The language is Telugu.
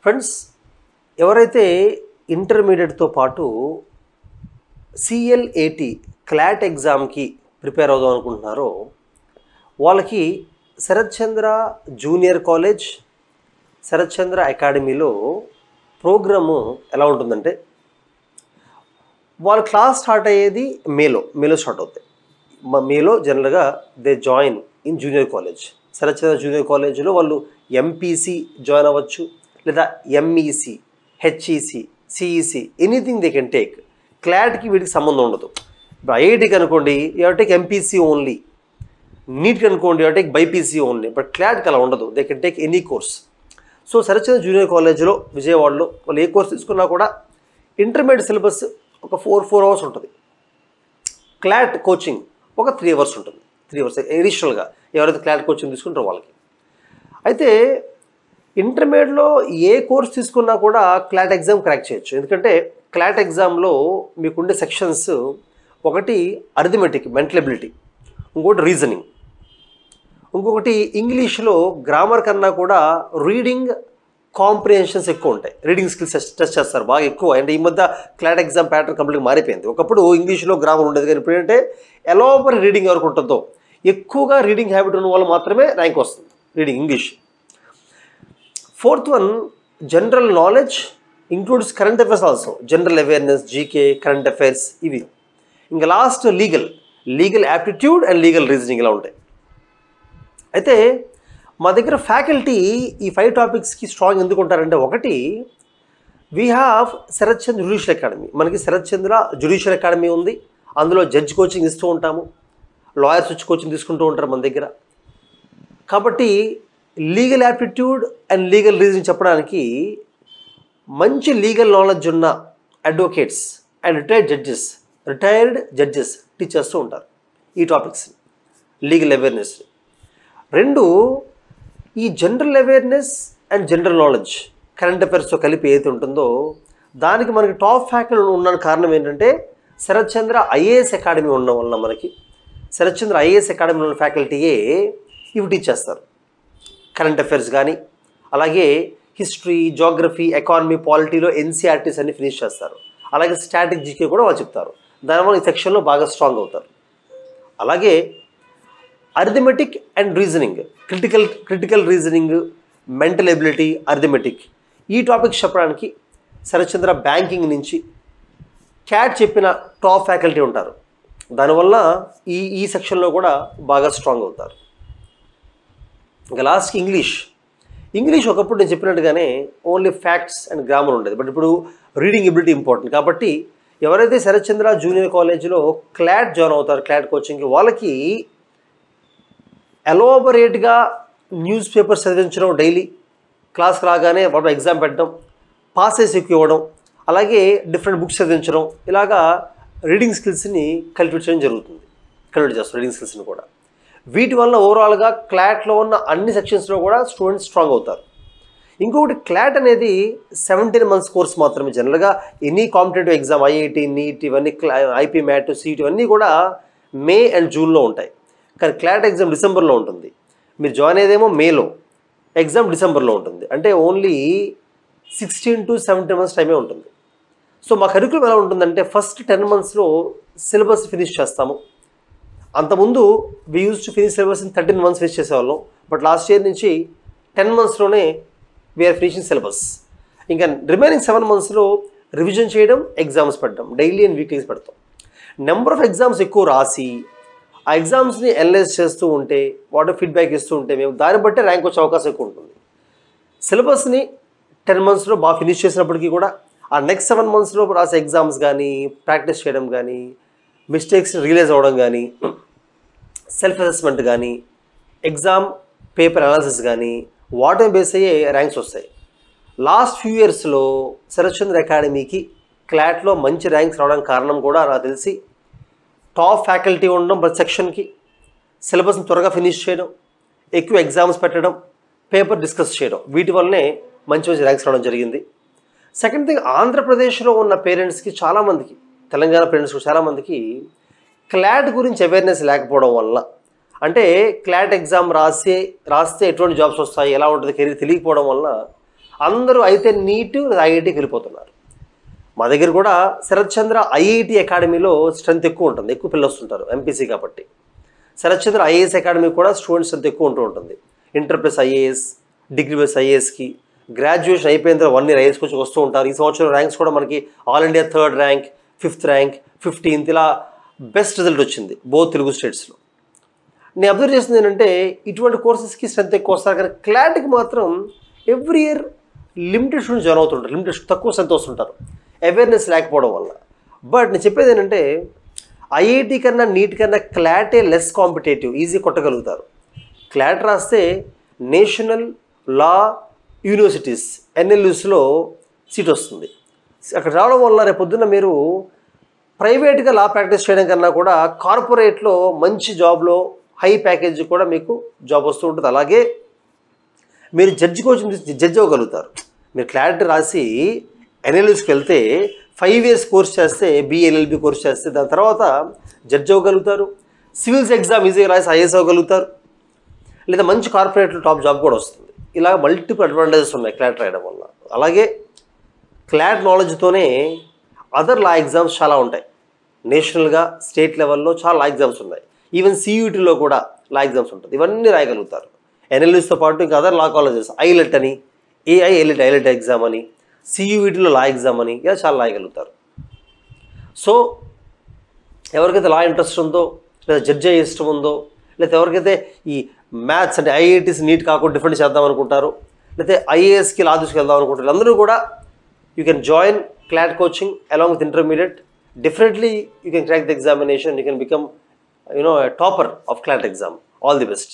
ఫ్రెండ్స్, ఎవరైతే ఇంటర్మీడియట్తో పాటు సిఎల్ఏటి క్లాట్ ఎగ్జామ్కి ప్రిపేర్ అవుదాం అనుకుంటున్నారో వాళ్ళకి శరత్ చంద్ర జూనియర్ కాలేజ్, శరత్ చంద్ర అకాడమీలో ప్రోగ్రాము ఎలా ఉంటుందంటే, వాళ్ళ క్లాస్ స్టార్ట్ అయ్యేది మేలో స్టార్ట్ అవుతాయి. మేలో జనరల్గా they join in junior college. Sharath Chandra junior కాలేజ్లో వాళ్ళు ఎంపీసీ జాయిన్ అవ్వచ్చు, లేదా MEC, HEC, CEC, anything they can take. క్లాట్కి వీటికి సంబంధం ఉండదు. ఇప్పుడు ఐఐటికి అనుకోండి, యువర్ టేక్ ఎంపీసీ ఓన్లీ. నీట్కి అనుకోండి, your take BiPC only. But క్లాట్కి అలా ఉండదు, they can take any course. So Sharath Chandra junior కాలేజ్లో విజయవాడలో వాళ్ళు ఏ కోర్స్ తీసుకున్నా కూడా ఇంటర్మీడియట్ సిలబస్ ఒక 4 అవర్స్ ఉంటుంది. క్లాట్ కోచింగ్ ఒక 3 అవర్స్ ఉంటుంది. 3 అవర్స్ ఎడిషనల్గా ఎవరైతే క్లాట్ కోచింగ్ తీసుకుంటారో వాళ్ళకి. అయితే ఇంటర్మీడియట్లో ఏ కోర్స్ తీసుకున్నా కూడా క్లాట్ ఎగ్జామ్ క్రాక్ చేయొచ్చు. ఎందుకంటే క్లాట్ ఎగ్జామ్లో మీకుండే సెక్షన్స్, ఒకటి అరిథమెటిక్ మెంటల్ ఎబిలిటీ, ఇంకోటి రీజనింగ్, ఇంకొకటి ఇంగ్లీష్లో గ్రామర్ కన్నా కూడా రీడింగ్ కాంప్రిహెన్షన్స్ ఎక్కువ ఉంటాయి. రీడింగ్ స్కిల్స్ టెస్ట్ చేస్తారు బాగా ఎక్కువ. అంటే ఈ మధ్య క్లాట్ ఎగ్జామ్ ప్యాటర్న్ కంప్లీట్గా మారిపోయింది. ఒకప్పుడు ఇంగ్లీష్లో గ్రామర్ ఉండేది, కానీ ఇప్పుడు ఏంటంటే ఎలాబరీ రీడింగ్ ఎవరికి ఉంటుందో, ఎక్కువగా రీడింగ్ హ్యాబిట్ ఉన్న వాళ్ళు మాత్రమే ర్యాంక్ వస్తుంది reading English. 4th one general knowledge includes current affairs also. General awareness, GK, current affairs ఇవి. ఇంకా last legal aptitude and legal reasoning ఇలా ఉంటాయి. అయితే మా దగ్గర ఫ్యాకల్టీ ఈ 5 టాపిక్స్కి స్ట్రాంగ్ ఎందుకు ఉంటారంటే, ఒకటి we have Sharath Chandra judicial academy. మనకి శరత్ చంద్ర జ్యుడిషియల్ అకాడమీ ఉంది. అందులో జడ్జ్ కోచింగ్ ఇస్తూ ఉంటాము, లాయర్స్ వచ్చి కోచింగ్ తీసుకుంటూ ఉంటారు మన దగ్గర. కాబట్టి legal aptitude and legal reasoning చెప్పడానికి మంచి లీగల్ నాలెడ్జ్ ఉన్న advocates and retired judges teach చేస్తూ ఉంటారు ఈ టాపిక్స్. లీగల్ అవేర్నెస్ 2, ఈ general awareness and general knowledge current అఫైర్స్తో కలిపి ఏదైతే ఉంటుందో దానికి మనకి టాప్ ఫ్యాకల్టీ ఉన్న కారణం ఏంటంటే, శరత్ చంద్ర ఐఏఎస్ అకాడమీ ఉండడం వల్ల మనకి శరత్ చంద్ర ఐఏఎస్ అకాడమీలో ఉన్న ఫ్యాకల్టీయే ఇవి టీచ్ చేస్తారు. కరెంట్ అఫైర్స్ కానీ, అలాగే హిస్టరీ, జోగ్రఫీ, ఎకానమీ, పాలిటీలో ఎన్సీఆర్టీస్ అన్ని ఫినిష్ చేస్తారు. అలాగే స్టాటిక్ జీకే కూడా వాళ్ళు చెప్తారు. దానివల్ల ఈ సెక్షన్లో బాగా స్ట్రాంగ్ అవుతారు. అలాగే arithmetic and reasoning, critical reasoning, mental ability, arithmetic, ఈ టాపిక్స్ చెప్పడానికి శరత్ చంద్ర బ్యాంకింగ్ నుంచి క్యాట్ చెప్పిన టాప్ ఫ్యాకల్టీ ఉంటారు. దానివల్ల ఈ సెక్షన్లో కూడా బాగా స్ట్రాంగ్ అవుతారు. ఇంకా లాస్ట్కి ఇంగ్లీష్ ఒకప్పుడు నేను చెప్పినట్టుగానే ఓన్లీ ఫ్యాక్ట్స్ అండ్ గ్రామర్ ఉండేది. బట్ ఇప్పుడు రీడింగ్ ఎబిలిటీ ఇంపార్టెంట్. కాబట్టి ఎవరైతే శరత్ చంద్ర జూనియర్ కాలేజ్లో క్లాట్ జాయిన్ అవుతారు, క్లాట్ కోచింగ్కి, వాళ్ళకి ఎలాబరేట్గా న్యూస్ పేపర్స్ చదివించడం, డైలీ క్లాస్కి రాగానే వాడు ఎగ్జామ్ పెట్టడం, పాసెస్ ఎక్కువ ఇవ్వడం, అలాగే డిఫరెంట్ బుక్స్ చదివించడం, ఇలాగా రీడింగ్ స్కిల్స్ని కల్టివేట్ చేయడం జరుగుతుంది. కల్టివేట్ చేస్తారు రీడింగ్ స్కిల్స్ని కూడా. వీటి వల్ల ఓవరాల్గా క్లాట్లో ఉన్న అన్ని సెక్షన్స్లో కూడా స్టూడెంట్స్ స్ట్రాంగ్ అవుతారు. ఇంకొకటి, క్లాట్ అనేది 17 months కోర్స్ మాత్రమే. జనరల్గా any competitive exam, IIT, NEET, ఇవన్నీ ఐపీ మ్యాట్, సీట్ ఇవన్నీ కూడా మే అండ్ జూన్లో ఉంటాయి. కానీ క్లాట్ ఎగ్జామ్ డిసెంబర్లో ఉంటుంది. మీరు జాయిన్ అయ్యేదేమో మేలో, ఎగ్జామ్ డిసెంబర్లో ఉంటుంది. అంటే ఓన్లీ 16 to 17 months టైమే ఉంటుంది. సో మా కరికులం ఎలా ఉంటుందంటే, ఫస్ట్ 10 monthsలో సిలబస్ ఫినిష్ చేస్తాము. అంతకుముందు we use to finish syllabus in 13 months finish చేసేవాళ్ళం. బట్ లాస్ట్ ఇయర్ నుంచి 10 monthsలోనే వీఆర్ ఫినిషింగ్ సిలబస్. ఇంకా రిమైనింగ్ 7 monthsలో రివిజన్ చేయడం, ఎగ్జామ్స్ పెట్టడం, డైలీ అండ్ వీక్లీస్ పెడతాం. నెంబర్ ఆఫ్ ఎగ్జామ్స్ ఎక్కువ రాసి ఆ ఎగ్జామ్స్ని అనలైజ్ చేస్తూ ఉంటే, వాటర్ ఫీడ్బ్యాక్ ఇస్తూ ఉంటే మేము దాన్ని బట్టే ర్యాంక్ వచ్చే అవకాశం ఎక్కువ ఉంటుంది. సిలబస్ని 10 monthsలో బాగా ఫినిష్ చేసినప్పటికీ కూడా ఆ నెక్స్ట్ 7 monthsలో రాసే ఎగ్జామ్స్ కానీ, ప్రాక్టీస్ చేయడం కానీ, మిస్టేక్స్ రియలైజ్ అవ్వడం కానీ, సెల్ఫ్ అసెస్మెంట్ కానీ, ఎగ్జామ్ పేపర్ అనాలిసిస్ కానీ, వాటిని బేస్ అయ్యే ర్యాంక్స్ వస్తాయి. లాస్ట్ ఫ్యూ ఇయర్స్లో శరత్ చంద్ర అకాడమీకి క్లాట్లో మంచి ర్యాంక్స్ రావడానికి కారణం కూడా నాకు తెలిసి టాప్ ఫ్యాకల్టీ ఉండడం, ప్రతి సెక్షన్కి సిలబస్ని త్వరగా ఫినిష్ చేయడం, ఎక్కువ ఎగ్జామ్స్ పెట్టడం, పేపర్ డిస్కస్ చేయడం, వీటి వల్లనే మంచి ర్యాంక్స్ రావడం జరిగింది. సెకండ్ థింగ్, ఆంధ్రప్రదేశ్లో ఉన్న పేరెంట్స్కి చాలామందికి, తెలంగాణ పేరెంట్స్కి చాలామందికి క్లాట్ గురించి అవేర్నెస్ లేకపోవడం వల్ల, అంటే క్లాట్ ఎగ్జామ్ రాస్తే ఎటువంటి జాబ్స్ వస్తాయి, ఎలా ఉంటుంది కెరీర్ తెలియకపోవడం వల్ల అందరూ అయితే నీట్ లేదా ఐఐటికి వెళ్ళిపోతున్నారు. మా దగ్గర కూడా శరత్ చంద్ర ఐఐటి అకాడమీలో స్ట్రెంత్ ఎక్కువ ఉంటుంది, ఎక్కువ పిల్లలు వస్తుంటారు ఎంపీసీ కాబట్టి. శరత్ చంద్ర ఐఏఎస్ అకాడమీ కూడా స్టూడెంట్స్ స్ట్రెంత్ ఎక్కువ ఉంటూ ఉంటుంది. Inter plus IAS, degree plus ఐఏఎస్కి గ్రాడ్యుయేషన్ అయిపోయిన తర్వాత 1 year ఐఏఎస్ కొంచెం వస్తూ ఉంటారు. ఈ సంవత్సరం ర్యాంక్స్ కూడా మనకి all India 3rd rank, 5th rank, 15th ఇలా బెస్ట్ రిజల్ట్ వచ్చింది బోత్ తెలుగు స్టేట్స్లో. నేను అబ్జర్వ్ చేసింది ఏంటంటే ఇటువంటి కోర్సెస్కి స్ట్రెంత్ ఎక్కువ వస్తారు, కానీ క్లాట్కి మాత్రం every year limited students join అవుతుంటారు, లిమిటెడ్ తక్కువ స్ట్రెంత్ వస్తుంటారు అవేర్నెస్ లేకపోవడం వల్ల. బట్ నేను చెప్పేది ఏంటంటే ఐఐటి కన్నా నీట్ కన్నా క్లాటే లెస్ కాంపిటేటివ్, ఈజీ కొట్టగలుగుతారు. క్లాట్ రాస్తే నేషనల్ లా యూనివర్సిటీస్ ఎన్ఎల్యూస్లో సీట్ వస్తుంది. అక్కడ రావడం వల్ల రేపొద్దున మీరు ప్రైవేట్గా లా ప్రాక్టీస్ చేయడం కన్నా కూడా కార్పొరేట్లో మంచి జాబ్లో హై ప్యాకేజ్ కూడా మీకు జాబ్ వస్తూ ఉంటుంది. అలాగే మీరు జడ్జి కోచింగ్ జడ్జి అవ్వగలుగుతారు. మీరు క్లారిటీ రాసి ఎన్ఎల్యూస్కి వెళ్తే 5 years కోర్స్ చేస్తే, బిఎల్ఎల్బి కోర్స్ చేస్తే దాని తర్వాత జడ్జి అవ్వగలుగుతారు. సివిల్స్ ఎగ్జామ్ ఈజీగా రాసి ఐఏఎస్ అవ్వగలుగుతారు, లేదా మంచి కార్పొరేట్లో టాప్ జాబ్ కూడా వస్తుంది. ఇలా మల్టిపుల్ అడ్వాంటేజెస్ ఉన్నాయి క్లాట్ రాయడం వల్ల. అలాగే క్లాట్ నాలెడ్జ్తోనే అదర్ లా ఎగ్జామ్స్ చాలా ఉంటాయి. నేషనల్గా స్టేట్ లెవెల్లో చాలా లా ఎగ్జామ్స్ ఉన్నాయి. ఈవెన్ సియూటీలో కూడా లా ఎగ్జామ్స్ ఉంటుంది. ఇవన్నీ రాయగలుగుతారు. ఎన్ఎల్యూస్తో పాటు ఇంకా అదర్ లా కాలేజెస్ ఐలెట్ అని, ఏఐ ఐలెట్ ఎగ్జామ్ అని, సియూటీలో లా ఎగ్జామ్ అని ఇలా చాలా రాయగలుగుతారు. సో ఎవరికైతే లా ఇంట్రెస్ట్ ఉందో, లేదా జడ్జి అయ్యే ఇష్టం ఉందో, లేదా ఎవరికైతే ఈ మ్యాథ్స్ అంటే ఐఐటీస్ నీట్ కాకుండా డిఫరెంట్ చేద్దాం అనుకుంటారు, లేకపోతే ఐఏఎస్కి లా తీసుకెళ్దాం అనుకుంటారు, అందరూ కూడా you can join clot coaching along with intermediate. Definitely you can crack the examination, you can become a topper of CLAT exam. All the best.